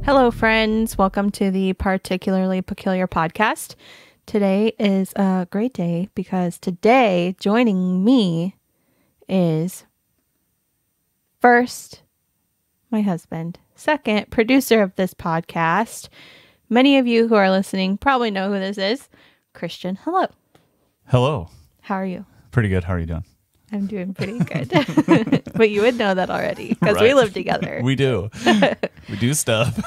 Hello, friends. Welcome to the Particularly Peculiar podcast. Today is a great day because today joining me is first, my husband, second, producer of this podcast. Many of you who are listening probably know who this is. Christian, hello. Hello. How are you? Pretty good. How are you doing? I'm doing pretty good. But you would know that already because we live together. We do. We do stuff.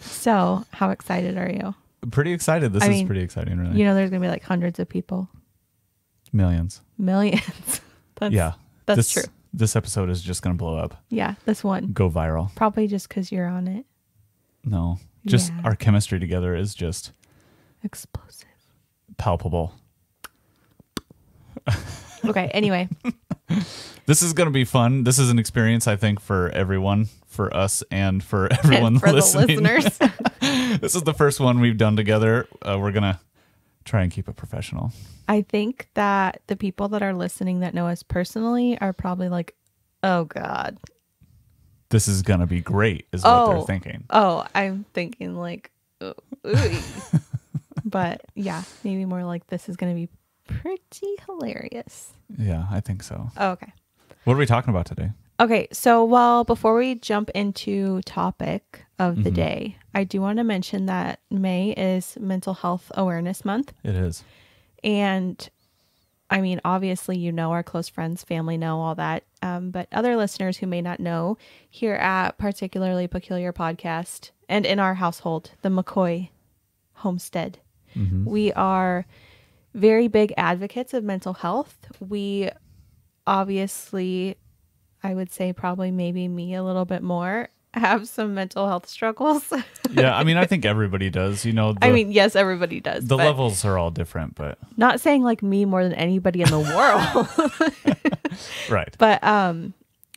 So how excited are you? Pretty excited. This is pretty exciting, really. You know, there's going to be like hundreds of people. Millions. That's true. This episode is just going to blow up. Yeah, this one. Go viral. Probably just because you're on it. No. Just our chemistry together is just explosive. Palpable. Okay, anyway. This is going to be fun. This is an experience, I think, for everyone, for us, and for everyone for listening. The listeners. This is the first one we've done together. We're going to try and keep it professional. I think that the people that are listening that know us personally are probably like, oh, God. This is going to be great, is what they're thinking. Oh, I'm thinking like, but yeah, maybe more like this is going to be pretty hilarious. Yeah, I think so. Oh, okay. What are we talking about today? Okay, so before we jump into topic of the day, I do want to mention that May is Mental Health Awareness Month. It is. And I mean, obviously, you know, our close friends, family know all that. But other listeners who may not know, here at Particularly Peculiar Podcast and in our household, the McCoy homestead, we are very big advocates of mental health. We obviously, I would say probably maybe me a little bit more, have some mental health struggles. Yeah, I mean, I think everybody does. You know, yes, everybody does. The levels are all different, but not saying like me more than anybody in the world. Right. But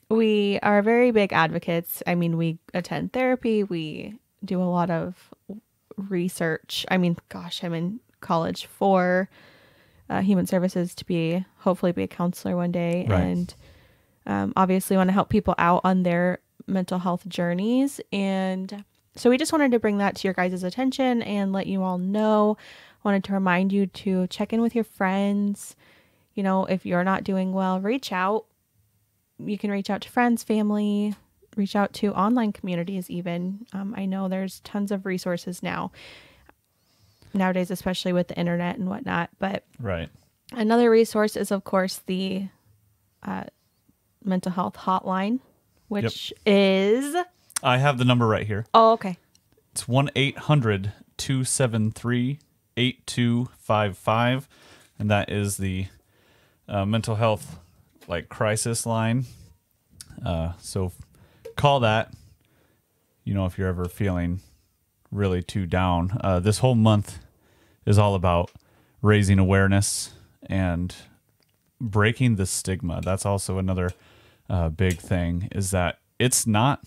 we are very big advocates. I mean, we attend therapy. We do a lot of research. I mean, gosh, I'm in college for human services to hopefully be a counselor one day. Right. And obviously want to help people out on their mental health journeys. And so we just wanted to bring that to your guys' attention and let you all know. Wanted to remind you to check in with your friends. You know, if you're not doing well, reach out. You can reach out to friends, family, reach out to online communities even. I know there's tons of resources nowadays, especially with the internet and whatnot. But right. Another resource is, of course, the mental health hotline, which is... I have the number right here. Oh, okay. It's 1-800-273-8255. And that is the mental health crisis line. So call that, if you're ever feeling really too down. This whole month is all about raising awareness and breaking the stigma. That's also another big thing, is that it's not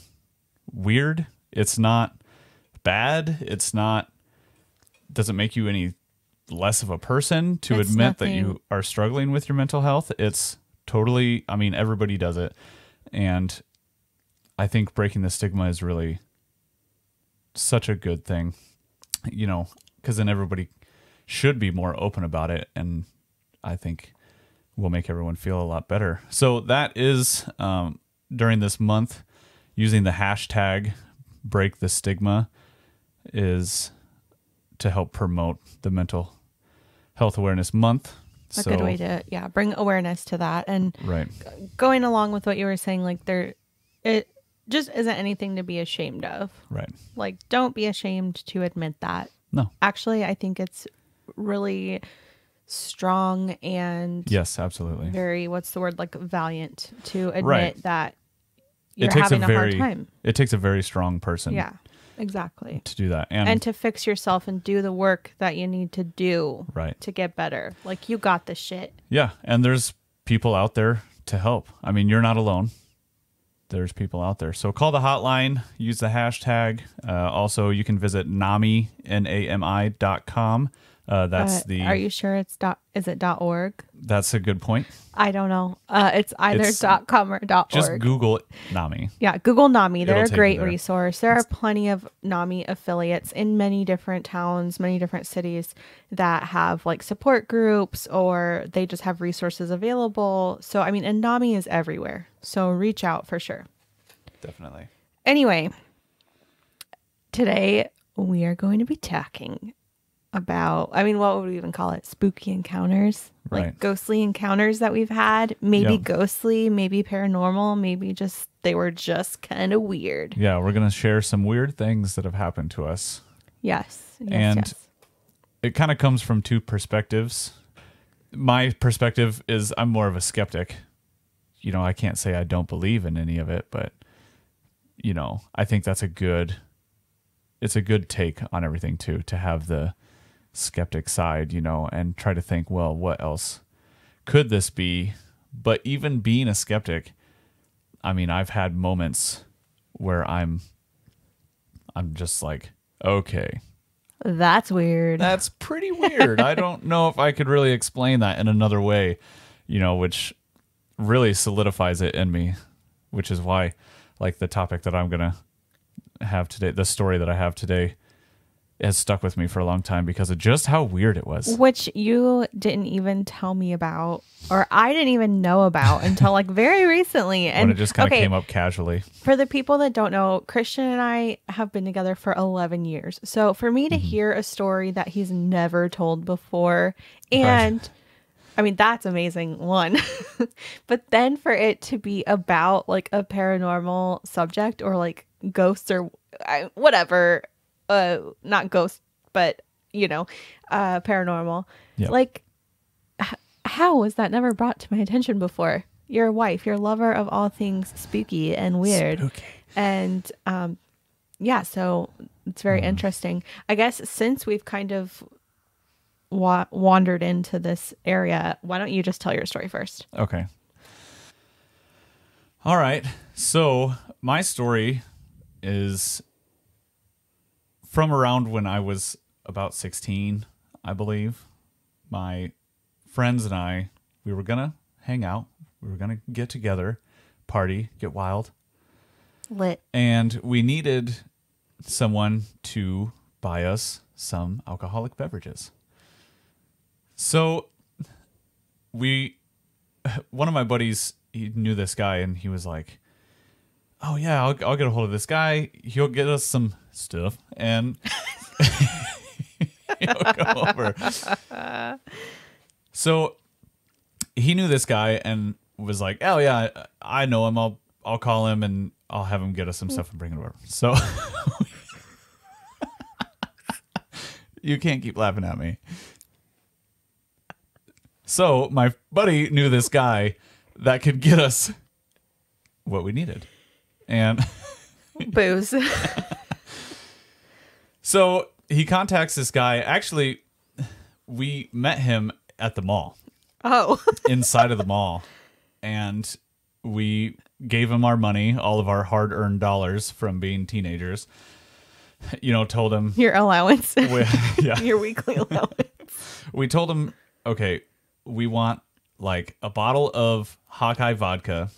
weird. It's not bad. Doesn't make you any less of a person to admit that you are struggling with your mental health. It's totally, everybody does it. And I think breaking the stigma is really such a good thing, because then everybody should be more open about it. And I think will make everyone feel a lot better. So that is during this month, using the hashtag break the stigma is to help promote the Mental Health Awareness Month. A good way to bring awareness to that. And right. Going along with what you were saying, it just isn't anything to be ashamed of. Right. Don't be ashamed to admit that. No. Actually, I think it's really strong and yes, absolutely, very, valiant to admit that you're having a hard time. It takes a very strong person. Yeah, exactly. To do that. And to fix yourself and do the work that you need to do to get better. You got this shit. Yeah. And there's people out there to help. You're not alone. There's people out there. So call the hotline, use the hashtag. Also, you can visit NAMI, NAMI.com. That's Are you sure it's is it .org? That's a good point. I don't know. It's either It's .com or .org. Just Google NAMI. Yeah, Google NAMI. They're It'll a take you great there. resource. There are plenty of NAMI affiliates in many different towns, many different cities that have like support groups, or they just have resources available. So, I mean, and NAMI is everywhere. So reach out for sure. Definitely. Anyway, today we are going to be talking about, I mean, what would we even call it? Spooky encounters, like Right. ghostly encounters that we've had. Maybe Yep. ghostly, maybe paranormal, maybe just they were just kind of weird. Yeah, we're going to share some weird things that have happened to us. Yes. And it kind of comes from two perspectives. My perspective is I'm more of a skeptic. You know, I can't say I don't believe in any of it, but, you know, I think it's a good take on everything too, to have the skeptic side, you know, and try to think, well, what else could this be? But even being a skeptic, I mean, I've had moments where I'm just like, okay, That's weird. that's pretty weird. I don't know if I could really explain that in another way, you know, which really solidifies it in me, which is why, like, the topic that I'm going to have today, the story that I have today, has stuck with me for a long time because of just how weird it was. Which you didn't even tell me about, or I didn't even know about until like very recently. And When it just kind of came up casually. For the people that don't know, Christian and I have been together for 11 years. So for me to hear a story that he's never told before, and I mean, that's amazing, one. But then for it to be about like a paranormal subject or like ghosts or whatever, not ghosts, but you know, paranormal. Yep. Like, how was that never brought to my attention before? Your wife, your lover of all things spooky and weird. Spooky. And yeah, so it's very interesting. I guess since we've kind of wandered into this area, why don't you just tell your story first? Okay. All right. So my story is from around when I was about 16, I believe. My friends and I, we were going to hang out. We were going to get together, party, get wild. Lit. And we needed someone to buy us some alcoholic beverages. So one of my buddies, he knew this guy and he was like, oh yeah, I'll get a hold of this guy. He'll get us some stuff and he'll come over. So he knew this guy and was like, oh yeah, I know him. I'll call him and I'll have him get us some stuff and bring it over. So you can't keep laughing at me. So my buddy knew this guy that could get us what we needed. And Booze. so he contacts this guy. Actually, we met him at the mall. Oh. Inside of the mall. And we gave him our money, all of our hard-earned dollars from being teenagers. You know, told him... Your allowance. Yeah. Your weekly allowance. We told him, okay, we want like a bottle of Hawkeye vodka.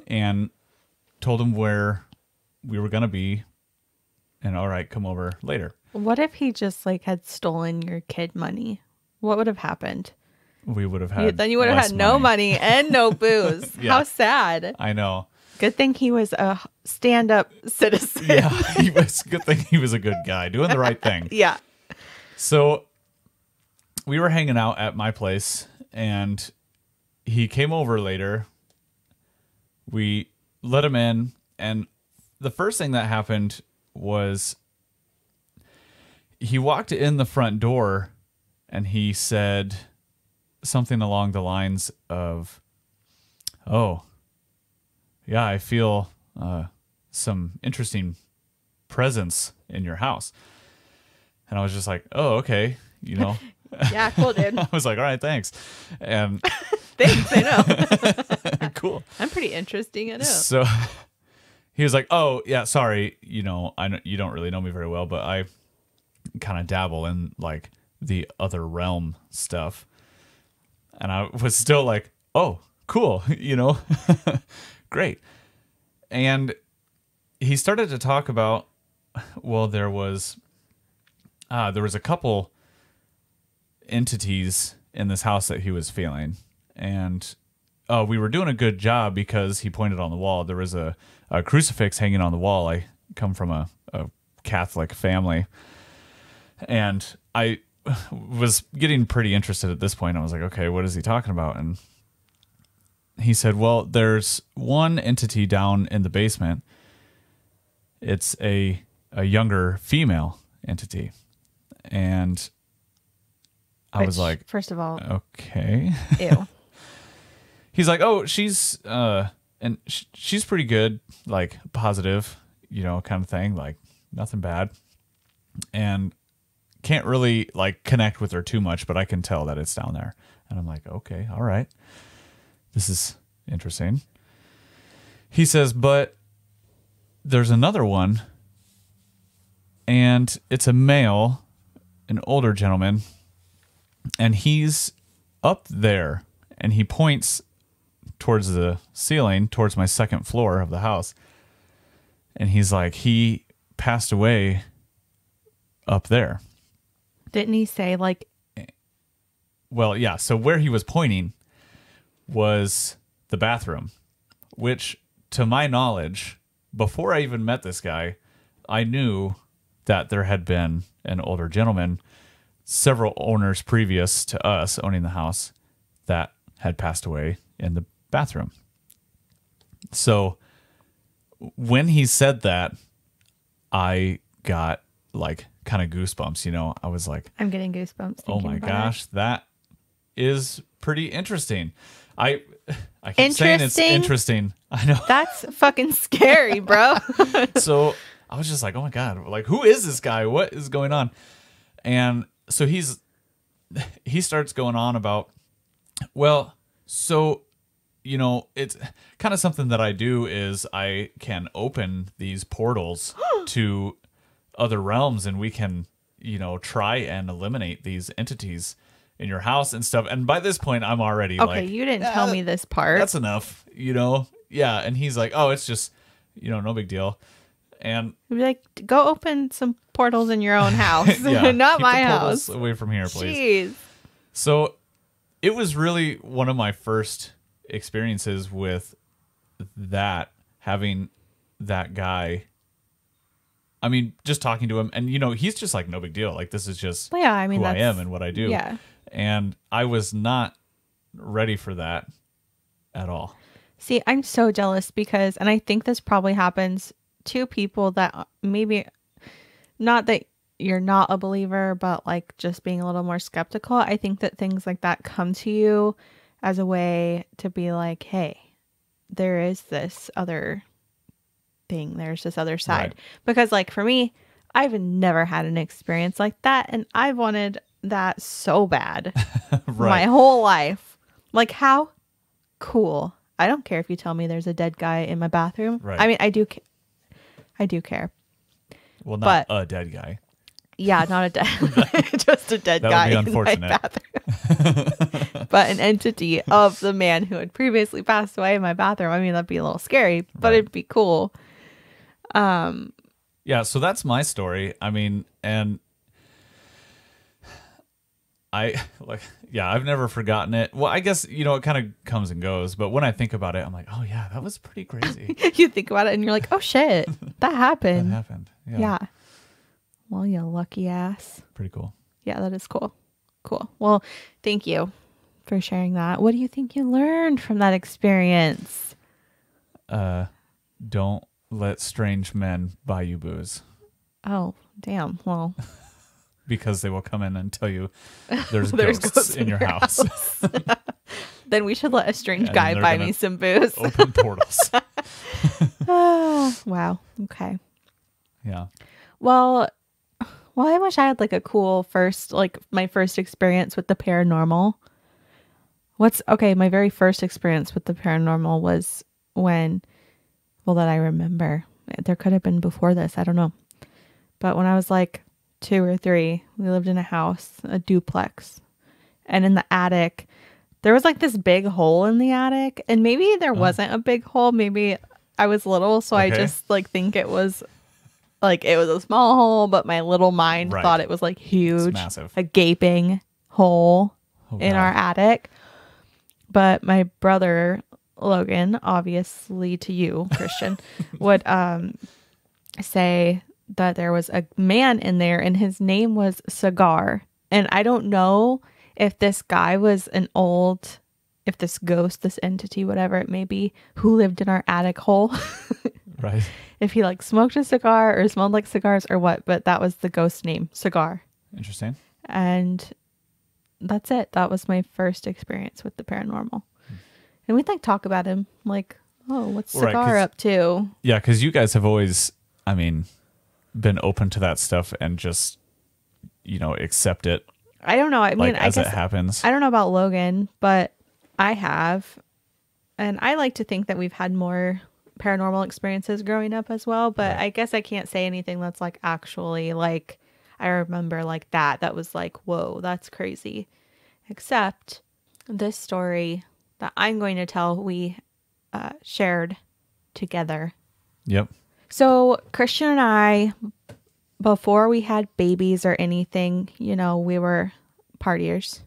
And told him where we were going to be. And all right, come over later. What if he just like had stolen your kid money? What would have happened? We would have had Then you would have less had no money and no booze. Yeah. How sad. I know. Good thing he was a stand-up citizen. Yeah, good thing he was a good guy doing the right thing. Yeah. So we were hanging out at my place and he came over later. We let him in. And the first thing that happened was he walked in the front door and he said something along the lines of, oh, yeah, I feel some interesting presence in your house. And I was just like, oh, okay, you know. Yeah, cool, dude. I was like, all right, thanks. And Thanks, I know. cool. I'm pretty interesting, I know. So he was like, oh, yeah, sorry, you know, I know you don't really know me very well, but kind of dabble in like the other realm stuff. And I was still like, oh, cool, great. And he started to talk about, well, there was a couple entities in this house that he was feeling. And we were doing a good job because he pointed on the wall. There was a crucifix hanging on the wall. I come from a Catholic family. And I was getting pretty interested at this point. I was like, okay, what is he talking about? And he said, well, there's one entity down in the basement. It's a younger female entity. And I was like, first of all, okay. Ew. He's like, oh, she's she's pretty good, like positive, kind of thing, like nothing bad. And can't really like connect with her too much, but I can tell that it's down there. And I'm like, okay, all right. This is interesting. He says, but there's another one, and it's a male, an older gentleman, and he's up there, and he points towards the ceiling, towards my second floor of the house. And he's like, he passed away up there. Didn't he say like... Well, yeah. So where he was pointing was the bathroom, which to my knowledge, before I even met this guy, I knew that there had been an older gentleman, several owners previous to us owning the house, that had passed away in the bathroom. So when he said that, I got like kind of goosebumps, I was like, I'm getting goosebumps. Oh my gosh, that is pretty interesting. I keep saying it's interesting. I know. That's fucking scary, bro. So I was just like, oh my God, like, who is this guy? What is going on? And so he starts going on about, well, so, it's kind of something that I do is I can open these portals to other realms, and we can, try and eliminate these entities in your house and stuff. And by this point, I'm already okay, you didn't tell me this part. That's enough, Yeah. And he's like, oh, it's just, no big deal. And you'd be like, go open some portals in your own house, yeah, not keep my the portals house. away from here, please. Jeez. So it was really one of my first experiences with that, having that guy. I mean, just talking to him, and he's just like, no big deal. Like, this is just who I am and what I do. Yeah. And I was not ready for that at all. See, I'm so jealous because, and I think this probably happens to people that maybe, not that you're not a believer, but like just being a little more skeptical. I think that things like that come to you as a way to be like, hey, there is this other thing. There's this other side. Right. Because like for me, I've never had an experience like that. And I wanted that so bad Right. my whole life. Like, how cool. I don't care if you tell me there's a dead guy in my bathroom. Right. I mean, I do care. Well, not a dead guy. Yeah, not a dead, just a dead guy would be in my bathroom. But an entity of the man who had previously passed away in my bathroom. I mean, that'd be a little scary, but it'd be cool. Yeah, so that's my story. I mean, and I've never forgotten it. Well, I guess, it kind of comes and goes, but when I think about it, I'm like, oh yeah, that was pretty crazy. You think about it and you're like, oh shit, that happened. That happened. Yeah. Well, you lucky ass. Pretty cool. Yeah, that is cool. Cool. Well, thank you for sharing that. What do you think you learned from that experience? Don't let strange men buy you booze. Oh, damn. Well, because they will come in and tell you there's ghosts in your house. Then we should let a strange guy buy me some booze. Open portals. Wow. Okay. Yeah. Well, I wish I had like a cool my first experience with the paranormal. My very first experience with the paranormal was that I remember. There could have been before this. I don't know. But when I was like 2 or 3, we lived in a house, a duplex. And in the attic, there was like this big hole in the attic. And maybe there wasn't a big hole. Maybe I was little, so I just like think it was like it was a small hole, but my little mind thought it was like huge, massive, a gaping hole in our attic. But my brother Logan, obviously to you, Christian, would say that there was a man in there and his name was Cigar. And I don't know if this guy was if this ghost, this entity, whatever it may be, who lived in our attic hole. Right. If he like smoked a cigar or smelled like cigars or what, but that was the ghost name, Cigar. Interesting. And that's it. That was my first experience with the paranormal. And we'd like talk about him, like, oh, what's Cigar up to? Yeah, because you guys have always, I mean, been open to that stuff and just, accept it. I don't know. I mean, I guess it happens. I don't know about Logan, but I have. And I like to think that we've had more paranormal experiences growing up as well. But I guess I can't say anything that's like actually like I remember like that was like, whoa, that's crazy. Except this story that I'm going to tell we shared together. Yep. So Christian and I, before we had babies or anything, we were partiers.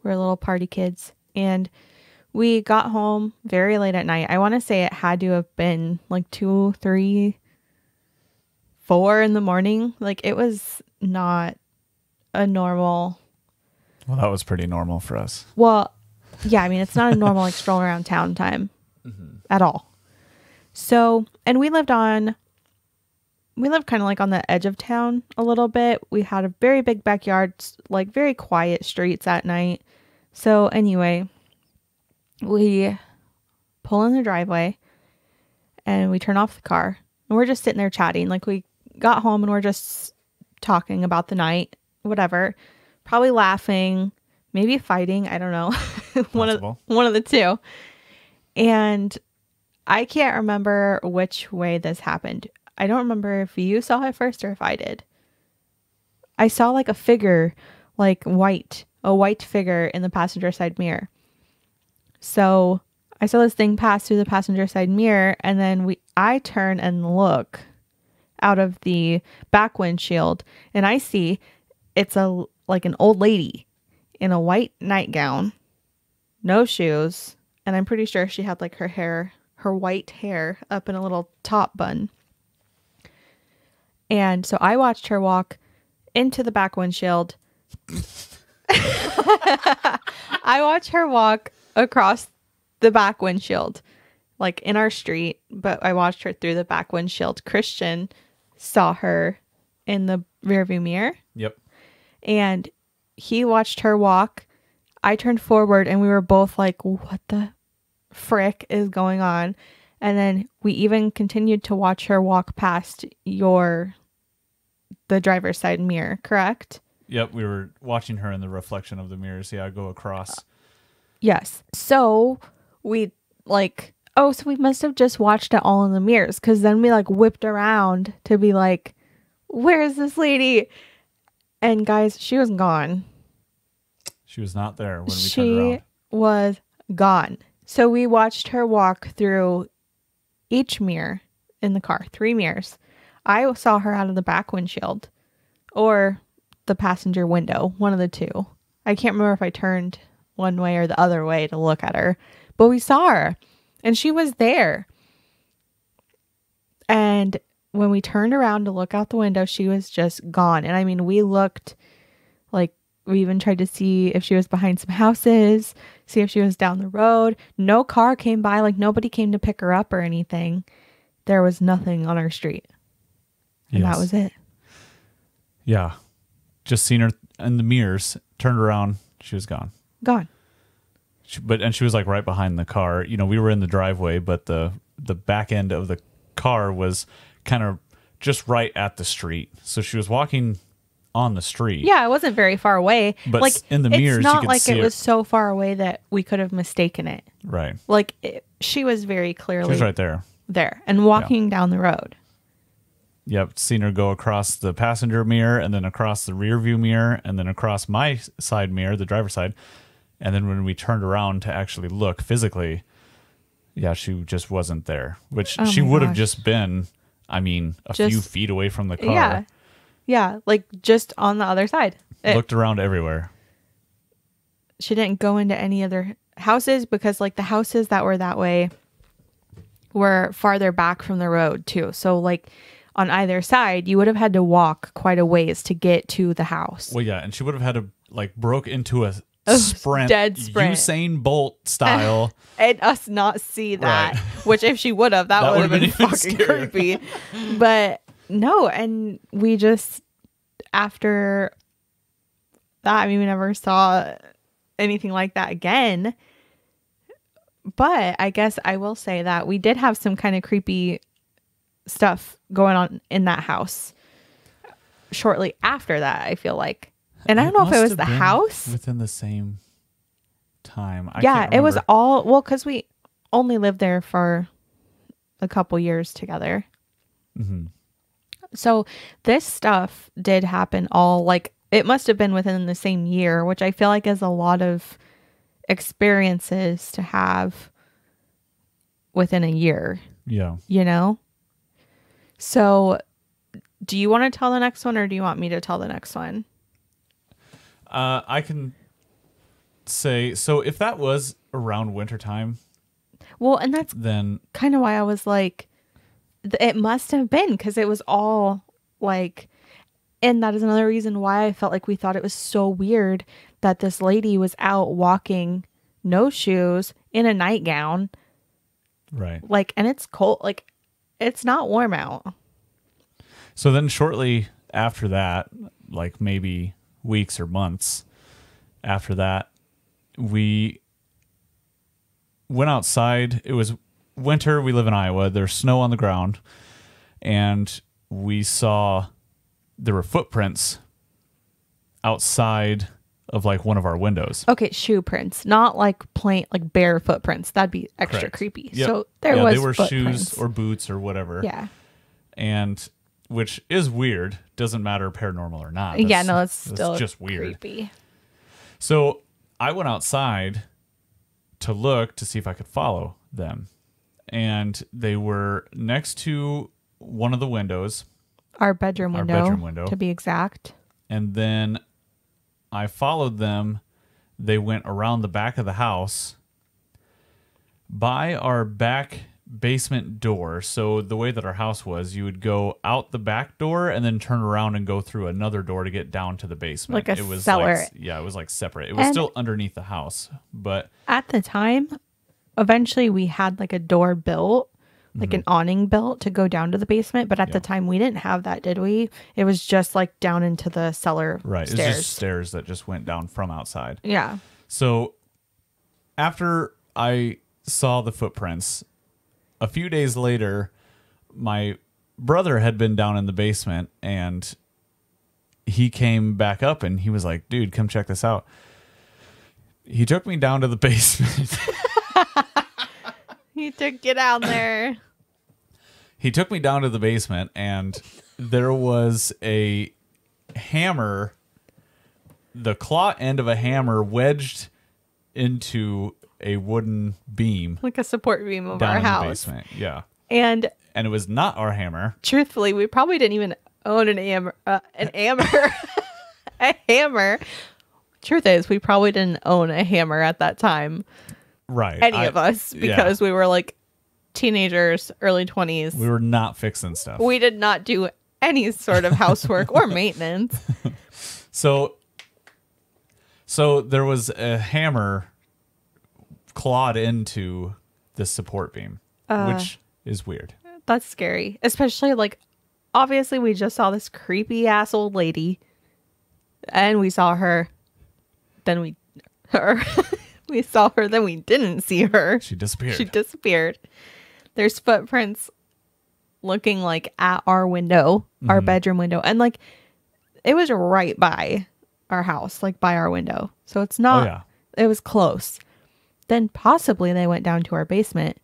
We were little party kids. And we got home very late at night. I want to say it had to have been like 2, 3, 4 in the morning. Like it was not a normal. Well, that was pretty normal for us. Well, yeah, I mean, it's not a normal like strolling around town time at all. So, and we lived kind of like on the edge of town a little bit. We had a very big backyard, like very quiet streets at night. So anyway, we pull in the driveway and we turn off the car and we're just sitting there chatting. Like we got home and we're just talking about the night, whatever, probably laughing, maybe fighting. I don't know. one of the two. And I can't remember which way this happened. I don't remember if you saw it first or if I did. I saw like a figure, like a white figure in the passenger side mirror. So I saw this thing pass through the passenger side mirror, and then I turn and look out of the back windshield, and I see it's like an old lady in a white nightgown, no shoes, and I'm pretty sure she had like her white hair up in a little top bun. And so I watched her walk into the back windshield. I watched her walk across the back windshield, like in our street, but I watched her through the back windshield. Christian saw her in the rearview mirror. Yep. And he watched her walk. I turned forward and we were both like, what the frick is going on? And then we even continued to watch her walk past the driver's side mirror, correct? Yep, we were watching her in the reflection of the mirrors. Yeah, go across. Yes. So we so we must have just watched it all in the mirrors, because then we like whipped around to be like, where is this lady? And guys, she was gone. She was not there when we turned around. She was gone. So we watched her walk through each mirror in the car, 3 mirrors. I saw her out of the back windshield or the passenger window, one of the two. I can't remember if I turned one way or the other way to look at her, but we saw her and she was there. And when we turned around to look out the window, she was just gone. And I mean, we looked, like, we even tried to see if she was behind some houses, see if she was down the road. No car came by, like nobody came to pick her up or anything. There was nothing on our street. And that was it. Yeah. Just seen her in the mirrors, turned around, she was gone. Gone. She was like right behind the car. You know, we were in the driveway, but the back end of the car was kind of just right at the street. So she was walking on the street. Yeah, it wasn't very far away. But like, in the mirrors, it's not you could like see it was so far away that we could have mistaken it. Right. Like, she was very clearly she was right there. and walking down the road. Yep, seen her go across the passenger mirror and then across the rear view mirror and then across my side mirror, the driver's side. And then when we turned around to actually look physically, yeah, she just wasn't there, which she would have just been, I mean, a few feet away from the car. Yeah. Yeah, like just on the other side. Looked around everywhere. She didn't go into any other houses because like the houses that were that way were farther back from the road too. So like on either side, you would have had to walk quite a ways to get to the house. Well, yeah, and she would have had to like broke into a sprint, dead sprint, Usain Bolt style, and us not see that. Right. Which if she would have, that would have been fucking scarier. Creepy. But no, and we just after that, I mean, we never saw anything like that again. But I guess I will say that we did have some kind of creepy stuff going on in that house shortly after that, I feel like. And I don't know if it was the house. Within the same time. Yeah, it was all, well, because we only lived there for a couple years together. Mm-hmm. So this stuff did happen all, like, it must have been within the same year, which I feel like is a lot of experiences to have within a year. Yeah. You know? So, do you want to tell the next one or do you want me to tell the next one? I can say, so if that was around wintertime. Well, and that's then kind of why I was like, it must have been because it was all like, and that is another reason why I felt like we thought it was so weird that this lady was out walking no shoes in a nightgown. Right. Like, and it's cold. Like, it's not warm out. So then shortly after that, like maybe weeks or months after that, we went outside. It was winter. We live in Iowa. There's snow on the ground. And we saw there were footprints outside of like one of our windows. Okay, shoe prints, not like plain, like bare footprints. That'd be extra Correct. Creepy. Yep. So they were footprints. Shoes or boots or whatever. Yeah. And which is weird. Doesn't matter paranormal or not. It's still just weird. Creepy. So I went outside to look to see if I could follow them. And they were next to one of the windows. Our bedroom window. To be exact. And then I followed them. They went around the back of the house by our back basement door. So the way that our house was, you would go out the back door and then turn around and go through another door to get down to the basement. Like a cellar. It was like separate. It was still underneath the house. But at the time, eventually we had like a door built, like an awning built to go down to the basement. But at the time we didn't have that, did we? It was just like down into the cellar. Right. Stairs. It was just stairs that just went down from outside. Yeah. So after I saw the footprints, a few days later, my brother had been down in the basement and he came back up and he was like, dude, come check this out. He took me down to the basement. He took you down there. He took me down to the basement and there was a hammer, the claw end of a hammer wedged into a wooden beam, like a support beam of our house. In the basement. Yeah, and it was not our hammer. Truthfully, we probably didn't even own a hammer. Truth is, we probably didn't own a hammer at that time. Right, any of us, because we were like teenagers, early 20s. We were not fixing stuff. We did not do any sort of housework or maintenance. So there was a hammer clawed into the support beam, which is weird. That's scary. Especially like, obviously we just saw this creepy ass old lady and we saw her. Then we saw her, then we didn't see her. She disappeared. There's footprints looking like at our window, our bedroom window. And like, it was right by our house, like by our window. So it's not, it was close. Then possibly they went down to our basement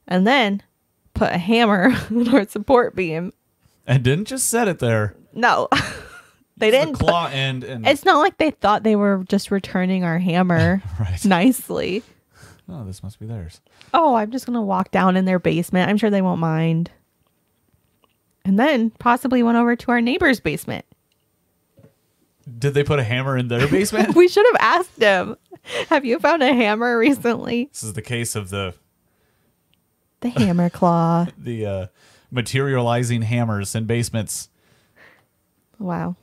and then put a hammer on our support beam And didn't just set it there. No. They didn't. The claw end. And it's not like they thought they were just returning our hammer right. nicely. Oh, this must be theirs. Oh, I'm just going to walk down in their basement. I'm sure they won't mind. And then possibly went over to our neighbor's basement. Did they put a hammer in their basement? We should have asked him. Have you found a hammer recently? This is the case of the hammer claw. The materializing hammers in basements. Wow.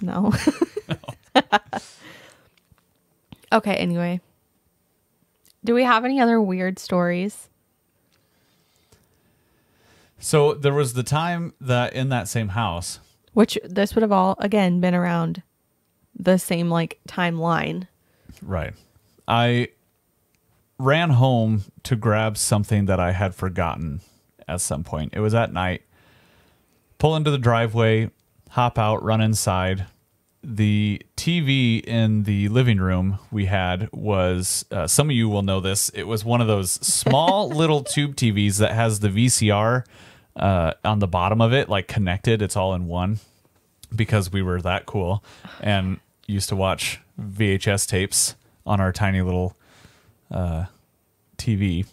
No. Okay, anyway. Do we have any other weird stories? So there was the time that in that same house. Which this would have all, again, been around the same, like, timeline. Right. I ran home to grab something that I had forgotten at some point. It was at night. Pull into the driveway, hop out, run inside. The TV in the living room we had was, some of you will know this, it was one of those small little tube TVs that has the VCR on the bottom of it, like connected. It's all in one because we were that cool and used to watch VHS tapes on our tiny little TV.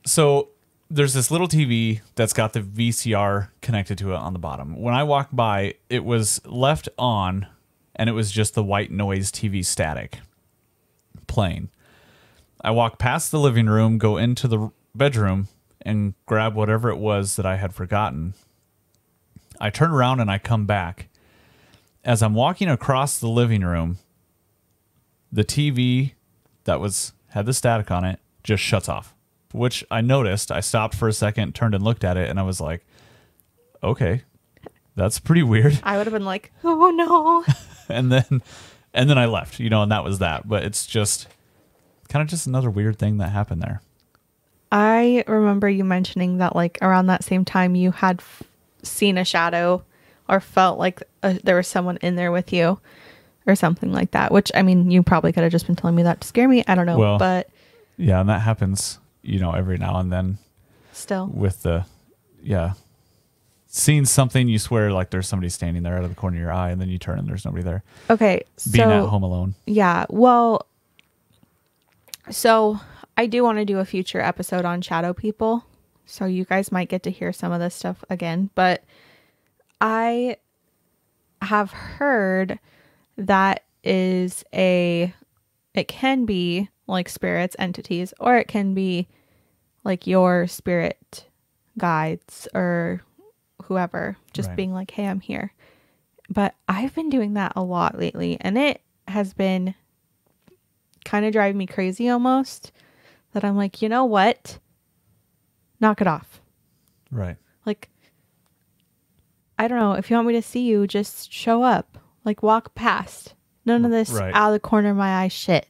So there's this little TV that's got the VCR connected to it on the bottom. When I walked by, it was left on, and it was just the white noise TV static playing. I walk past the living room, go into the bedroom, and grab whatever it was that I had forgotten. I turn around and I come back. As I'm walking across the living room, the TV that had the static on it just shuts off. Which I noticed. I stopped for a second, turned and looked at it, and I was like, okay, that's pretty weird. I would have been like, oh no. and then I left, and that was that. But it's just kind of just another weird thing that happened there. I remember you mentioning that, like, around that same time you had seen a shadow or felt like there was someone in there with you or something like that, which, I mean, you probably could have just been telling me that to scare me. I don't know, well, but yeah, and that happens, every now and then. Still. With seeing something, you swear like there's somebody standing there out of the corner of your eye, and then you turn and there's nobody there. Okay. Being at home alone. Yeah. Well, so I do want to do a future episode on shadow people. So you guys might get to hear some of this stuff again. But I have heard that it can be like spirits, entities, or it can be like your spirit guides or whoever just right. being like, hey, I'm here. But I've been doing that a lot lately, and it has been kind of driving me crazy almost, that I'm like, you know what? Knock it off. Right. Like, I don't know. If you want me to see you, just show up. Like, walk past. None of this right. out of the corner of my eye shit.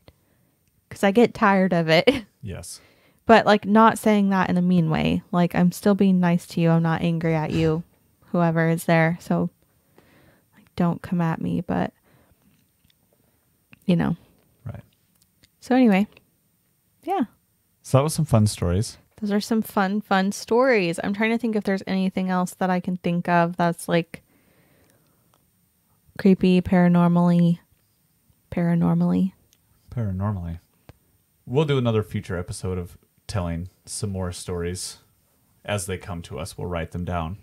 Because I get tired of it. Yes. But, like, not saying that in a mean way. Like, I'm still being nice to you. I'm not angry at you. Whoever is there. So, like, don't come at me. But, Right. So, anyway. Yeah. So that was some fun stories. Those are some fun stories. I'm trying to think if there's anything else that I can think of that's, like, creepy, paranormally. We'll do another future episode of telling some more stories as they come to us. We'll write them down.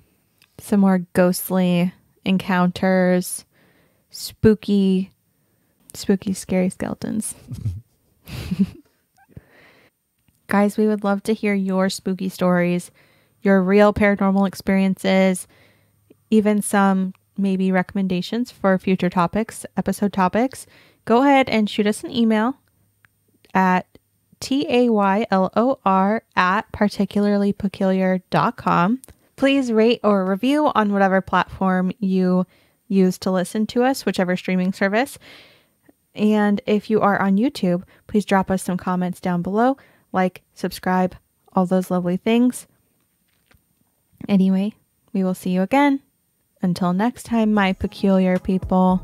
Some more ghostly encounters, spooky, scary skeletons. Guys, we would love to hear your spooky stories, your real paranormal experiences, even some maybe recommendations for future topics, episode topics. Go ahead and shoot us an email at taylor@particularlypeculiar.com. Please rate or review on whatever platform you use to listen to us, whichever streaming service. And if you are on YouTube, please drop us some comments down below. Like, subscribe, all those lovely things. Anyway, we will see you again. Until next time, my peculiar people.